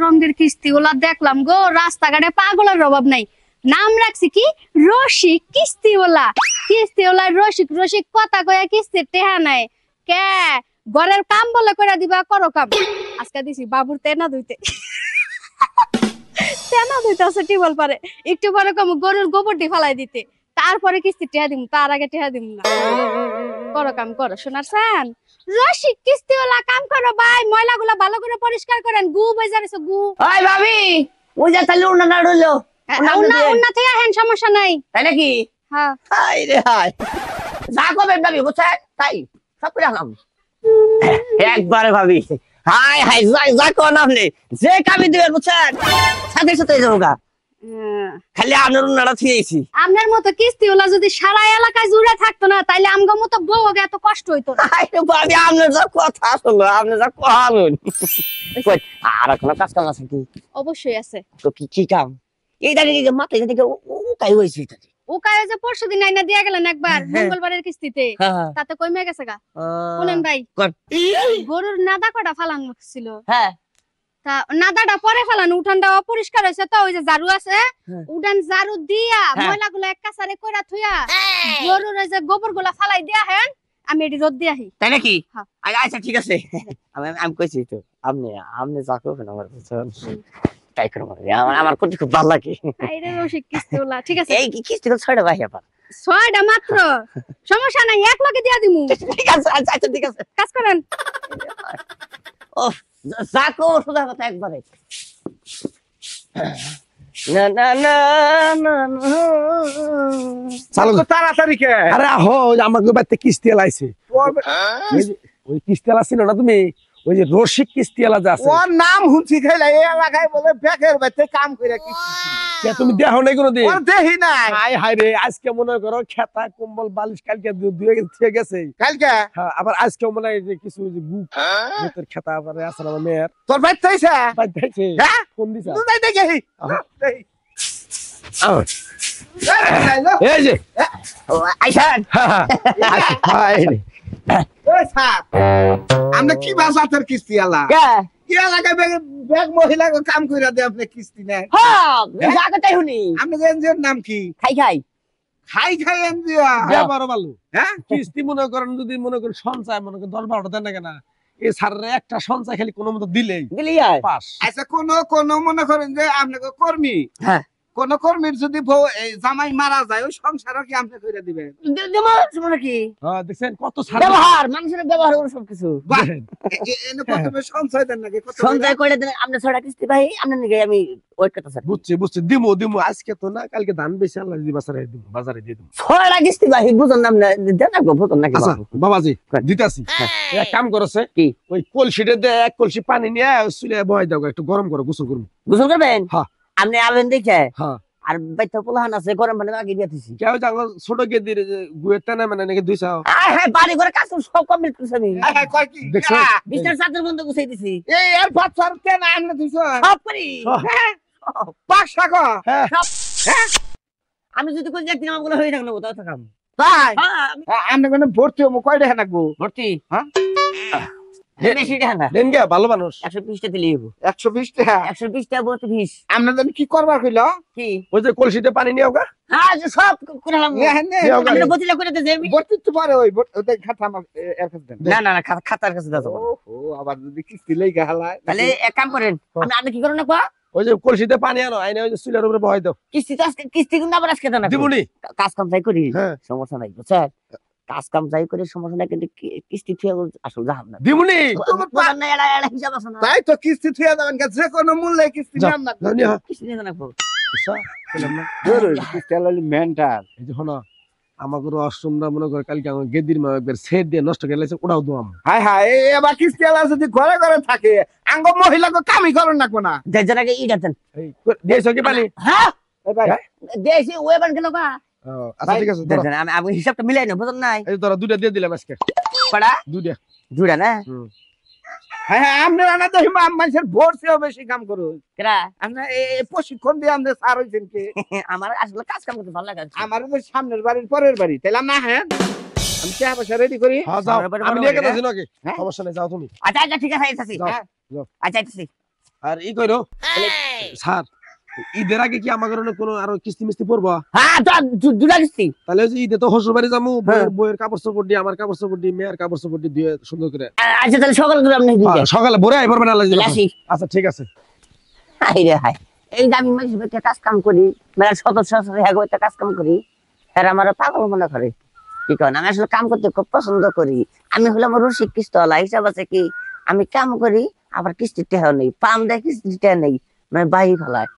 রঙের কিস্তি ওলা দেখলাম গো, রাস্তাঘাটে পাগলের অভাব নাই। নাম রাখছি কি রসিক কিস্তিওয়ালা। কিস্তিওয়ালা রসিক রসিক কথা কয়া কিস্তির টেহা নাই কে, ঘরের কাম বলে করে দিবা করো কাম। আজকে দিছি বাবুর তেনা ধুইতে, তেনা ধুইতে আছে টিবল পারে, একটু পরে কম গরুর গোবরটি ফালাই দিতে, তারপরে কিস্তি টেহা দিম, তার আগে টেহা দিম না। করো কাম করো সোনার সান, রসিক কিস্তিওয়ালা কাম করো ভাই, ময়লাগুলো ভালো করে পরিষ্কার করেন, গু বেজারেছো গু। ওই ভাবি ওই যা তাহলে উন্না রইলো উন্না থেকে হেন সমস্যা নাই তাই নাকি? হ্যাঁ হাই রে হাই, যা কবে ভাবি বুঝছেন তাই সব করে আলাম একবারে ভাবি। হাই হাই যা কোন আপনি যে কামি দিবেন বুঝছেন সাথে সাথে যাবো খালি আপনার উন্নাটা থিয়েছি। আপনার মতো কিস্তিওয়ালা যদি সারা এলাকায় জুড়ে থাকতো না তাইলে আমগো মতো বউ এত কষ্ট হইতো না। ভাবি আপনার যা কথা শুনলো, আপনি যা কহালুন। আর কোনো কাজ কাম আছে কি? অবশ্যই আছে। তো কি কাম? এই দাঁড়িয়ে মাথায় থেকে উকাই হয়েছে ও কাজ যে পরশুদিন আইনা দিয়া গেলেন একবার মঙ্গলবারের কিস্তিতে, তাতে কমে গেছে গা। শুনেন ভাই, গরুর নাদা কটা ফালান ছিল, হ্যাঁ তা নাদাটা পরে ফালান, উঠানটা অপরিষ্কার হয়েছে, তো ওই যে ঝাড়ু আছে উঠান ঝাড়ু দিয়া ময়লাগুলো এক কাছারে কইরা থুইয়া গরুর যে গোবরগুলা ফালাই দিয়া হেন আমি এটি রোদ দিয়া আহি। তাই নাকি? আচ্ছা ঠিক আছে, আমি কইছি তো আপনি আপনি যা করবেন আমার তাই করবো। আমার করতে খুব ভালো লাগে। আইরে রসিক কিস্তিওয়ালা, ঠিক আছে। এই কিস্তিগুলো ছয়টা ভাই আবার 6টা মাত্র, সমস্যা নাই, এক লগে দিয়া দিমু। ঠিক আছে আচ্ছা ঠিক আছে, কাজ করেন। ও যা কো সোজা কথা একবারে। না না না না চালু তাড়াতাড়ি কে। আরে আহো, আমাকে বাড়িতে কিস্তিওয়ালা আইছে। ওই কিস্তিওয়ালা ছিল না তুমি, ওই যে রসিক কিস্তিওয়ালা যে আছে, ওর নাম হুনছি খাইলা এই এলাকায় বলে বেকের বাড়িতে কাম কইরা কিস্তি। কে তুমি দেখো নাই কোনোদিন? ওর দেখি নাই। হাই হাই রে, আজকে মনে করো খেতা কম্বল বালিশ কালকে ধুয়ে গেছে, কালকে হ্যাঁ আবার আজকে মনে হয় যে কিছু যে বুতের খেতা আবার আছে আমার মেয়ের তোর ভাই তাইছে ভাই দেখছে হ্যাঁ ফোন দিছে। তুই তাই দেখি এই যে আইসান হাই রে, ওই স্যার আমরা কি বাজাতের কিস্তি আলা কে কি এলাকায় ব্যাগ মহিলা কাম কইরা দে আপনি কিস্তি নেন। হ্যাঁ যা কথাই শুনি। আপনি এনজিওর নাম কি? খাই খাই খাই খাই এনজিও। ব্যাপারও ভালো। হ্যাঁ কিস্তি মনে করেন যদি মনে করেন সঞ্চয় মনে করেন 10-12টা দেন না কেন, এই স্যারের একটা সঞ্চয় খালি কোনো মতো দিলেই দিলি আয় পাস। আচ্ছা কোন মনে করেন যে আপনাকে কর্মী, হ্যাঁ কোন কর্মীর যদি বউ জামাই মারা যায় ওই সংসারও কি আপনি কইরা দিবেন? দেবো শুনো কি হ্যাঁ দেখছেন কত সার ব্যবহার, মানুষের ব্যবহার করে সবকিছু বাহ, এনে প্রথমে সঞ্চয় দেন নাকি? কত সঞ্চয় করে দেন আপনি ছড়া কিস্তি ভাই আপনার নিকে আমি ওয়েট করতে স্যার। বুঝছি দিমু আজকে তো না, কালকে ধান বেশি আল্লাহ যদি বাজারে দিয়ে দিমু। ছড়া কিস্তি ভাই বুঝুন না দেন না গো বুঝুন নাকি? আচ্ছা বাবাজি দিতাছি, এক কাম করছে কি ওই কলসিটা দে, এক কলসি পানি নিয়ে চুলে বহাই দাও, একটু গরম করো, গোসল করবো। গোসল করবেন? হ্যাঁ আপনি আবেন দেখে হ্যাঁ। আর বাইতে পোলাহান আছে গরম পানি আগে দিয়ে দিছি। কেউ জানো ছোট গেদির গুয়ের টানা মানে নাকি দুইছাও। হ্যাঁ বাড়ি করে কাজ সব কমপ্লিট করছি আমি। হ্যাঁ কয় কি দেখছো? বিছনার চাদর বন্ধ গুছাই দিছি এই এর বাচ্চার কেন আনলে দিছ? সব করি। হ্যাঁ পাঁচটা কো হ্যাঁ সব হ্যাঁ আমি যদি কোন একদিন আমগুলো হয়ে থাকলো তাও থাকাম। তাই হ্যাঁ আপনি কোন ভর্তি হবো কয় টাকা লাগবো? ভর্তি হ্যাঁ বেশি টাকা না, দেন গে ভালো মানুষ 120 টা দিলেই হবো। 120 টাকা 120 টা ভর্তি ফিস। আপনাদের কি করবার কইলো? কি ওই যে কলসিতে পানি নিয়ে গা। হ্যাঁ যে সব করালাম হ্যাঁ আমি বতিলা করে দিতে আমি। ভর্তি তো পারে ওই ওদের খাতা আমার এর কাছে দেন। না না না খাতার কাছে দাও। ও আবার যদি কিস্তি লই গালায় তাহলে এক কাম করেন আপনি কি করেন না কোয়া ওই যে কলসিতে পানি আনো, আইনে ওই যে চুলের উপরে বহাই দাও। কিস্তি তো আজকে কিস্তি কিন্তু আবার আজকে দেন না দিবুনি কাজ কাম যাই করি হ্যাঁ সমস্যা নাই বুঝছেন, কাজ কাম যাই করে সমস্যা নাই, কিন্তু কিস্তি থুয়ে আসল যাহাব না দিবুনি তোমার না এড়া এড়া হিসাব আছে না। তাই তো কিস্তি থুয়া যাবেন যে কোনো মূল্যে কিস্তি যাও, নাম না যাও নিয়া। কিস্তি দেন না গো। কিস্তি আলালি মেন্টাল। এই যে হলো আমাকে অষ্টমরা মনে করে কালকে আমার গেদির মা একবার সেট দিয়ে নষ্ট করে লাইছে, ওটাও দোয়াম। হাই হাই এবার কিস্তি আলা যদি ঘরে ঘরে থাকে আঙ্গ মহিলাকে কামই করেন না কোনা। দেন আগে ইটা দেন। এই দিয়েছো কি পানি? হ্যাঁ এই ভাই দেশি ওয়েবান কেন বা ও, আচ্ছা ঠিক আছে ধরো। দেন আমি হিসাবটা মিলাই না বুঝুন নাই। এই ধরো দুইটা দিয়ে দিলাম আজকে। পড়া দুইটা জুড়া না হ্যাঁ হ্যাঁ আপনার আনা দেখি মানুষের ভোর চেয়েও বেশি কাম করুন। কেরা আপনার এই প্রশিক্ষণ দিয়ে আমাদের সার হয়েছেন কি? আমার আসলে কাজ কাম করতে ভালো লাগে। আমার তো সামনের বাড়ির পরের বাড়ি তাইলে না হ্যাঁ আমি চা পয়সা রেডি করি। হ্যাঁ যাও, আমার বাড়ি আমি বড় নিয়ে বাড়ি, গেছি নাকি? হ্যাঁ? সমস্যা নেই, যাও তুমি। আচ্ছা আচ্ছা ঠিক আছে আইতাছি। যাও, হ্যাঁ যাও। আচ্ছা আইতাছি। আর ই কইরো স্যার ঈদের আগে কি আমার কারণে কোনো আরো কিস্তি মিস্তি পড়বো? হ্যাঁ তো দুটা কিস্তি। তাহলে ওই যে ঈদে তো শ্বশুর বাড়ি যাবো, হ্যাঁ। বইয়ের কাপড় চোপড় দিয়ে, আমার কাপড় চোপড় দিয়ে, মেয়ের কাপড় চোপড় দিয়ে সুন্দর করে। আচ্ছা তাহলে সকাল করে আপনি দিতে সকালে ভোরে আই পড়বেন আল্লাহ দিলে। আসি। আচ্ছা ঠিক আছে। হাই রে হাই, এই যে আমি মানুষের বাড়িতে কাজ কাম করি, মেলার সদস্য হ্যাঁ বাড়িতে কাজ কাম করি, আর আমার পাগল মনে করে কি কারণ আমি আসলে কাম করতে খুব পছন্দ করি। আমি হলাম রসিক কিস্তিওয়ালা, হিসাব আছে কি আমি কাম করি আবার কিস্তি টেহাও নেই, পাম দেয় কিস্তি টেহা নেই, মানে বাহি ফেলায়।